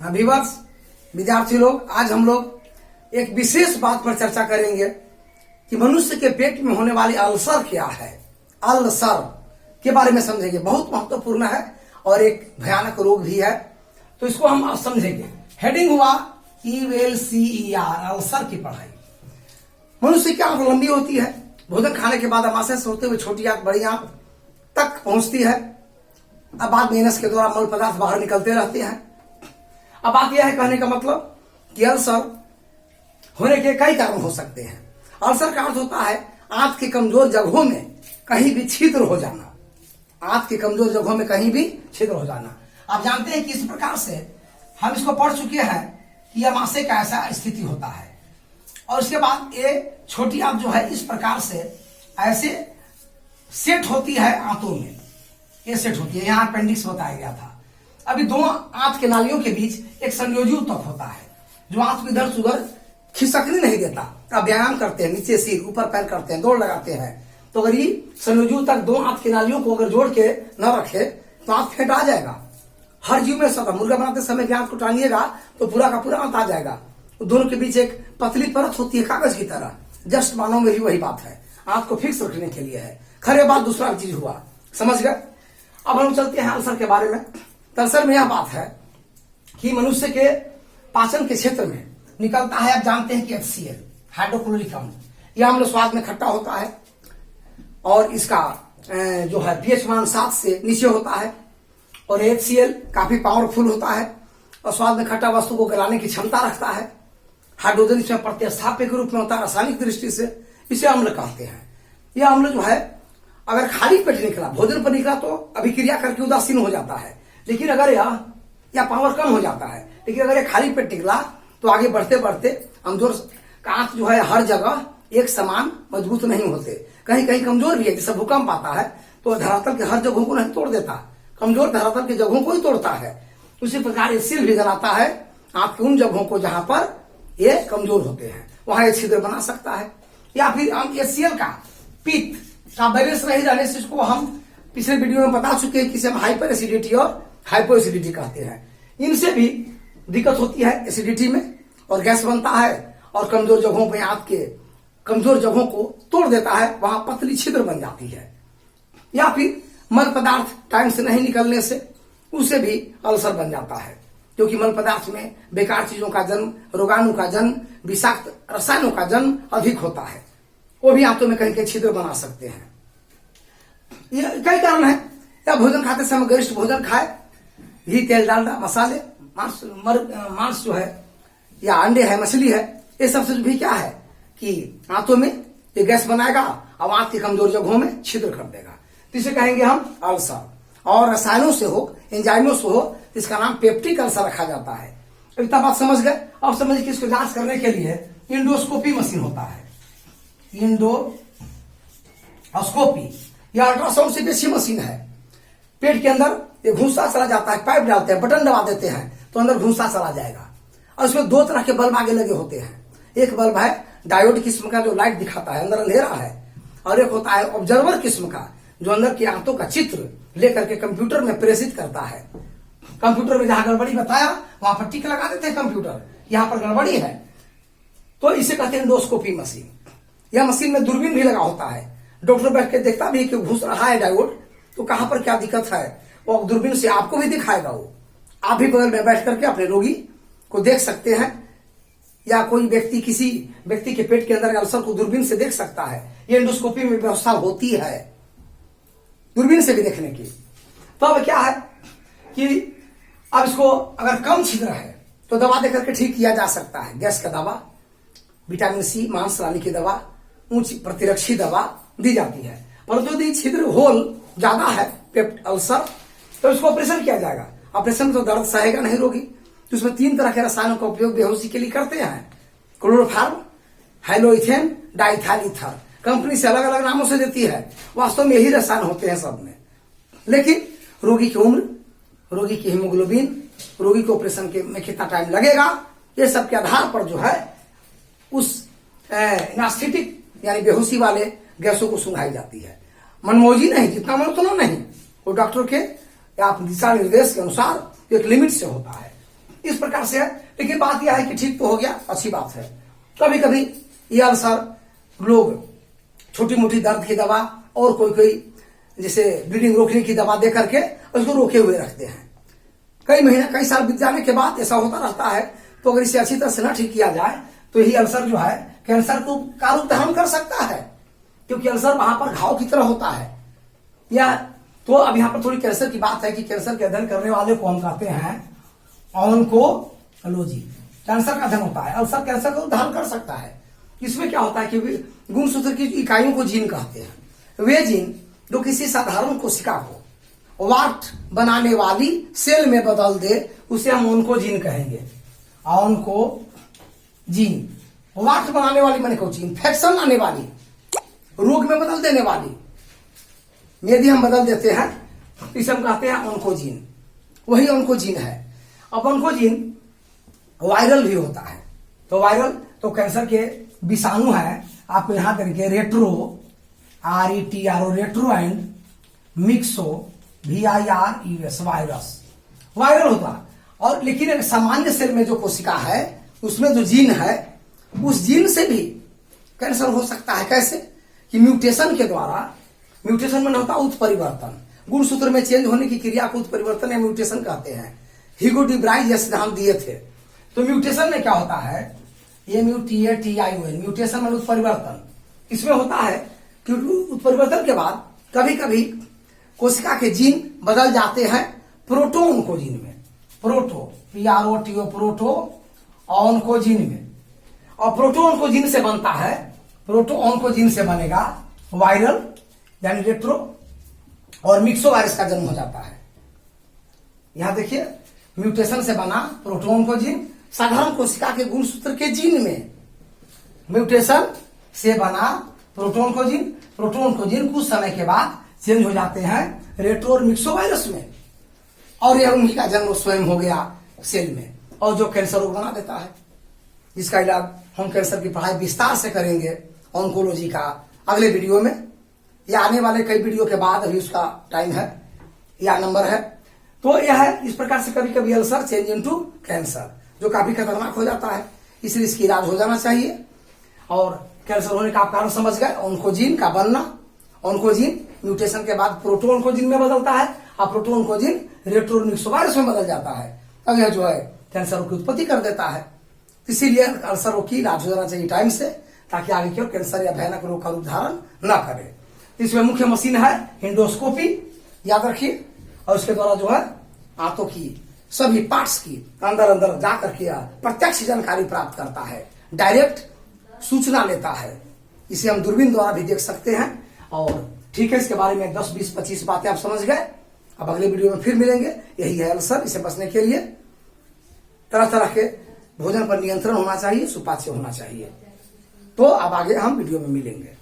Viewers, विद्यार्थी लोग, आज हम लोग एक विशेष बात पर चर्चा करेंगे कि मनुष्य के पेट में होने वाली अल्सर क्या है। अल्सर के बारे में समझेंगे, बहुत महत्वपूर्ण है और एक भयानक रोग भी है, तो इसको हम आज समझेंगे। हेडिंग हुआ ELCER, अल्सर की पढ़ाई। मनुष्य की आंख लंबी होती है, भोजन खाने के बाद अमाशय से होते हुए छोटी आंख बड़ी आंख तक पहुंचती है। अब बाद में इनस के द्वारा मल पदार्थ बाहर निकलते रहते हैं। अब बात यह है कहने का मतलब कि अल्सर होने के कई कारण हो सकते हैं। अल्सर का अर्थ होता है आंत की कमजोर जगहों में कहीं भी छिद्र हो जाना। आंत की कमजोर जगहों में कहीं भी छिद्र हो जाना। आप जानते हैं कि इस प्रकार से हम इसको पढ़ चुके हैं कि अमाशय का ऐसा स्थिति होता है, और उसके बाद ये छोटी आंत जो है इस प्रकार से ऐसे सेट होती है आंतों में, ये सेट होती है। यहाँ अपेंडिक्स बताया गया था। अभी दो आंत के नालियों के बीच एक संयोजी ऊतक होता है जो आंत को इधर से उधर खिसकने नहीं देता। आप व्यायाम करते हैं, नीचे सिर ऊपर पैर करते हैं, दौड़ लगाते हैं, तो अगर ये संयोजी ऊतक दो आंत की नालियों को अगर जोड़ के न रखे तो आंत फेंट आ जाएगा। हर जीव में सब, मुर्गा बनाते समय आंत को टांगिएगा तो पूरा का पूरा आंत आ जाएगा। दोनों के बीच एक पतली परत होती है कागज की तरह। जस्ट मानव में भी वही बात है, आंत को फिक्स रखने के लिए है। खरे बात दूसरा चीज हुआ, समझ गए। अब हम चलते हैं अल्सर के बारे में। अल्सर में यह बात है कि मनुष्य के पाचन के क्षेत्र में निकलता है। आप जानते हैं कि HCl, हाइड्रोक्लोरिक अम्ल, यह अम्ल स्वाद में खट्टा होता है और इसका जो है pH मान 7 से नीचे होता है, और HCl काफी पावरफुल होता है और स्वाद में खट्टा वस्तु को गलाने की क्षमता रखता है। हाइड्रोजन इसमें प्रतिस्थाप्य के रूप में होता है रासायनिक दृष्टि से, इसे अम्ल कहते हैं। यह अम्ल जो है अगर खाली पेट निकला, भोजन पर निकला तो अभिक्रिया करके उदासीन हो जाता है, लेकिन अगर यह पावर कम हो जाता है। लेकिन अगर यह खाली पेट निकला तो आगे बढ़ते बढ़ते कमजोर आंत जो है हर जगह एक समान मजबूत नहीं होते, कहीं कहीं कमजोर भी है। जैसे भूकंप आता है तो धरातल के हर जगहों को नहीं तोड़ देता, कमजोर धरातल की जगहों को ही तोड़ता है। उसी प्रकार ये सील भी गलाता है आंत की उन जगहों को जहां पर ये कमजोर होते हैं, वहां ये छिद्र बना सकता है। या फिर HCl का पित्त का बैलेंस नहीं रहने से, इसको हम पिछले वीडियो में बता चुके हैं कि इसे हम हाइपर एसिडिटी और हाइपो एसिडिटी कहते हैं। इनसे भी दिक्कत होती है एसिडिटी में, और गैस बनता है और कमजोर जगहों पर आंत के कमजोर जगहों को तोड़ देता है, वहां पतली छिद्र बन जाती है। या फिर मल पदार्थ टाइम से नहीं निकलने से उसे भी अल्सर बन जाता है, क्योंकि मल पदार्थ में बेकार चीजों का जन्म, रोगाणु का जन्म, विषाक्त रसायनों का जन्म अधिक होता है। वो भी आंतों में कहीं कहीं छिद्र बना सकते हैं। ये कई कारण है। या भोजन खाते समय गरिष्ठ भोजन खाए, घी तेल डालडा मसाले, मांस जो है या अंडे है, मछली है, ये सब से भी क्या है कि आंतों में ये गैस बनाएगा और आंत की कमजोर जगहों में छिद्र कर देगा। तो इसे कहेंगे हम अल्सर। और रसायनों से हो, एंजाइमों से हो, इसका नाम पेप्टिक अल्सर रखा जाता है। इतना बात समझ गए। अब समझिए कि इसको जांच करने के लिए इंडोस्कोपी मशीन होता है। इंडोस्कोपी यह अल्ट्रासाउंड से बेसी मशीन है। पेट के अंदर ये घूसा चला जाता है, पाइप डालते हैं, बटन दबा देते हैं तो अंदर घूसा चला जाएगा। और इसमें दो तरह के बल्ब आगे लगे होते हैं। एक बल्ब है डायोड किस्म का जो लाइट दिखाता है, अंदर अंधेरा है, और एक होता है ऑब्जर्वर किस्म का जो अंदर की आंतों का चित्र लेकर के कंप्यूटर में प्रेषित करता है। कंप्यूटर में जहां गड़बड़ी बताया वहां पर टिक लगा देते हैं कंप्यूटर, यहां पर गड़बड़ी है, तो इसे कहते हैं इंडोस्कोपी मशीन। यह मशीन में दूरबीन भी लगा होता है। डॉक्टर बैठ के देखता भी है कि घुस रहा है डायोड, तो कहां पर क्या दिक्कत है वो दूरबीन से आपको भी दिखाएगा। वो आप भी बगल में बैठ करके अपने रोगी को देख सकते हैं, या कोई व्यक्ति किसी व्यक्ति के पेट के अंदर अल्सर को दूरबीन से देख सकता है। ये इंडोस्कोपी में व्यवस्था होती है दूरबीन से भी देखने की। तो अब क्या है कि अब इसको अगर कम छिद्र है तो दवा देकर के ठीक किया जा सकता है। गैस का दवा, विटामिन C, मांस लाने की दवा, उच्च प्रतिरक्षी दवा दी जाती है। परंतु यदि छिद्र होल ज्यादा है पेट अल्सर, तो इसको ऑपरेशन किया जाएगा। ऑपरेशन में तो दर्द सहेगा नहीं रोगी, तो उसमें 3 तरह के रसायनों का उपयोग बेहोशी के लिए करते हैं। Chloroform, halothane, diethyl ether. Company से अलग अलग नामों से देती है, वास्तव में यही रसायन होते हैं सब में। लेकिन रोगी की उम्र, रोगी की हीमोग्लोबिन, रोगी को ऑपरेशन के में कितना टाइम लगेगा, ये सब के आधार पर जो है उस एनास्थेटिक यानी बेहोशी वाले गैसों को सुंघाई जाती है। मनमौजी नहीं, जितना मन उतना नहीं, वो डॉक्टर के या दिशा निर्देश के अनुसार एक लिमिट से होता है। इस प्रकार से है। लेकिन बात यह है कि ठीक तो हो गया, अच्छी बात है। कभी कभी ये अल्सर लोग छोटी मोटी दर्द की दवा और कोई कोई जैसे ब्लीडिंग रोकने की दवा दे करके उसको रोके हुए रखते हैं। कई महीना कई साल बीत जाने के बाद ऐसा होता रहता है। तो अगर इसे अच्छी तरह से न ठीक किया जाए तो यही अल्सर जो है कैंसर को का रूप धारण कर सकता है, क्योंकि अल्सर वहां पर घाव की तरह होता है। या तो अब यहाँ पर थोड़ी कैंसर की बात है कि कैंसर के अध्ययन करने वाले को हम कहते हैं ऑन्कोलॉजी। कैंसर का अध्ययन होता है, अल्सर कैंसर को धारण कर सकता है। इसमें क्या होता है कि गुणसूत्र की इकाइयों को जीन कहते हैं। वे जीन जो किसी साधारण कोशिका को वाट बनाने वाली सेल में बदल दे उसे हम ऑन्कोजीन कहेंगे। ऑन्कोजीन वाट बनाने वाली माने कोई इन्फेक्शन लाने वाली, रोग में बदल देने वाली यदि हम बदल देते हैं तो इसे हम कहते हैं ऑन्कोजीन। वही ऑन्कोजीन है। अब ऑन्कोजीन वायरल भी होता है। तो वायरल तो कैंसर के विषाणु है, आपको यहां करके retro RETRO retro and myxo VIRUS virus viral होता है। और लेकिन एक सामान्य सेल में जो कोशिका है उसमें जो जीन है उस जीन से भी कैंसर हो सकता है। कैसे कि म्यूटेशन के द्वारा, म्यूटेशन में होता उत्परिवर्तन, गुणसूत्र में चेंज होने की क्रिया को उत्परिवर्तन या म्यूटेशन कहते हैं। ह्यूगो डी ब्राइज ये सिद्धांत दिए थे। तो म्यूटेशन में क्या होता है, MUTATION म्यूटेशन में उत्परिवर्तन। इसमें होता है कि उत्परिवर्तन के बाद कभी कभी कोशिका के जीन बदल जाते हैं प्रोटो ऑन्कोजीन में, प्रोटो PROTO प्रोटो ऑन्कोजीन में। और प्रोटो ऑन्कोजीन से बनता है, प्रोटो ऑन्कोजीन से बनेगा वायरल यानी रेट्रो और मिक्सो वायरस का जन्म हो जाता है। यहां देखिए म्यूटेशन से बना प्रोटो ऑन्कोजीन साधारण कोशिका के गुणसूत्र के जीन में, म्यूटेशन से बना प्रोटोन कोजीन कुछ समय के बाद चेंज हो जाते हैं रेट्रो और मिक्सो वायरस में, और यह उन्हीं का जन्म स्वयं हो गया सेल में, और जो कैंसर रोग बना देता है। इसका इलाज हम कैंसर की पढ़ाई विस्तार से करेंगे ऑन्कोलॉजी का अगले वीडियो में, या आने वाले कई वीडियो के बाद, अभी उसका टाइम है या नंबर है। तो यह है, इस प्रकार से कभी कभी अल्सर चेंज इनटू कैंसर जो काफी खतरनाक हो जाता है, इसलिए इसकी इलाज हो जाना चाहिए। और कैंसर होने का आप कारण समझ गए, ऑन्कोजीन का बनना। ऑन्कोजीन म्यूटेशन के बाद प्रोटो ऑन्कोजीन में बदलता है और प्रोटो ऑन्कोजीन रेट्रो मिक्सोवायरस में बदल जाता है। अब यह जो है कैंसर की उत्पत्ति कर देता है। इसीलिए अल्सर रोग की इलाज हो जाना चाहिए टाइम से, ताकि आगे की ओर कैंसर या भयानक रोग का रूप धारण न करे। इसमें मुख्य मशीन है एंडोस्कोपी, याद रखिए, और उसके द्वारा जो है आंतों की सभी पार्ट्स की अंदर अंदर जाकर के प्रत्यक्ष जानकारी प्राप्त करता है, डायरेक्ट सूचना लेता है। इसे हम दूरबीन द्वारा भी देख सकते हैं। और ठीक है, इसके बारे में 10, 20, 25 बातें आप समझ गए। अब अगले वीडियो में फिर मिलेंगे। यही है अल्सर, इसे बचने के लिए तरह तरह के भोजन पर नियंत्रण होना चाहिए, सुपाच्य होना चाहिए। तो अब आगे हम वीडियो में मिलेंगे।